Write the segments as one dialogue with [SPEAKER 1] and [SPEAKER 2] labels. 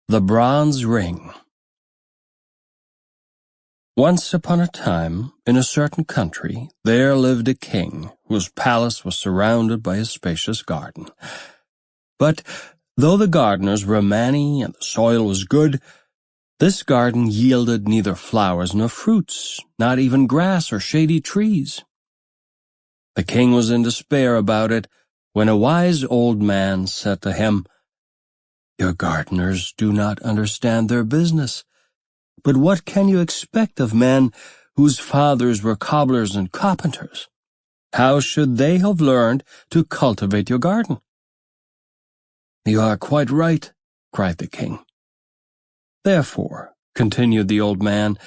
[SPEAKER 1] The Bronze Ring. Once upon a time, in a certain country, there lived a king whose palace was surrounded by a spacious garden. But though the gardeners were many and the soil was good, this garden yielded neither flowers nor fruits, not even grass or shady trees. The king was in despair about it when a wise old man said to him, "Your gardeners do not understand their business. But what can you expect of men whose fathers were cobblers and carpenters? How should they have learned to cultivate your garden?" "You are quite right," cried the king. "Therefore," continued the old man,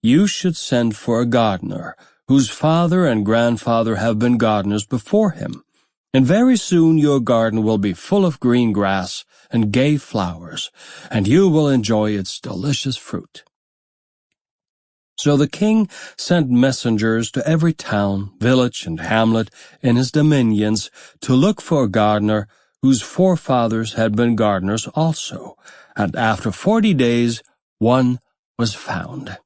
[SPEAKER 1] "you should send for a gardener whose father and grandfather have been gardeners before him, and very soon your garden will be full of green grass and gay flowers, and you will enjoy its delicious fruit." So the king sent messengers to every town, village, and hamlet in his dominions to look for a gardener whose forefathers had been gardeners also, and after 40 days one was found.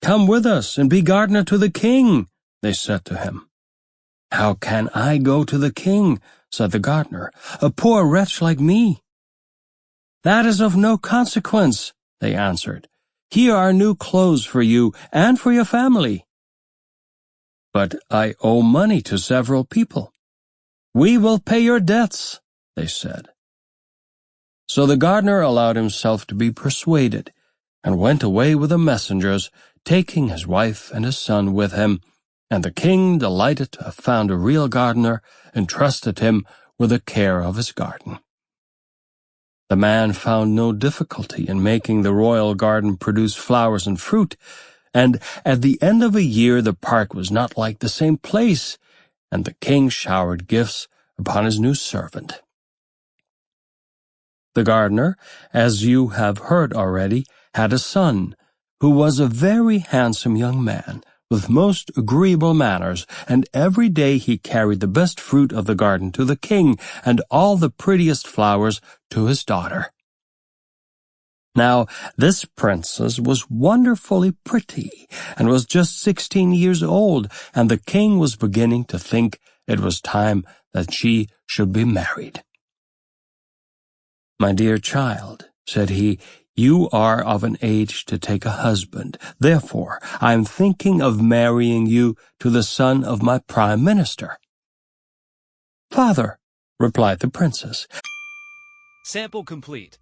[SPEAKER 1] "Come with us and be gardener to the king," they said to him. "How can I go to the king?" said the gardener, "a poor wretch like me?" "That is of no consequence," they answered. "Here are new clothes for you and for your family." "But I owe money to several people." "We will pay your debts," they said. So the gardener allowed himself to be persuaded and went away with the messengers, taking his wife and his son with him, and the king, delighted to have found a real gardener, entrusted him with the care of his garden. The man found no difficulty in making the royal garden produce flowers and fruit, and at the end of a year the park was not like the same place, and the king showered gifts upon his new servant. The gardener, as you have heard already, had a son, who was a very handsome young man, with most agreeable manners, and every day he carried the best fruit of the garden to the king, and all the prettiest flowers to his daughter. Now this princess was wonderfully pretty, and was just 16 years old, and the king was beginning to think it was time that she should be married. "My dear child," said he, "you are of an age to take a husband. Therefore, I am thinking of marrying you to the son of my prime minister." "Father," replied the princess.
[SPEAKER 2] Sample complete.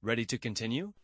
[SPEAKER 2] Ready to continue?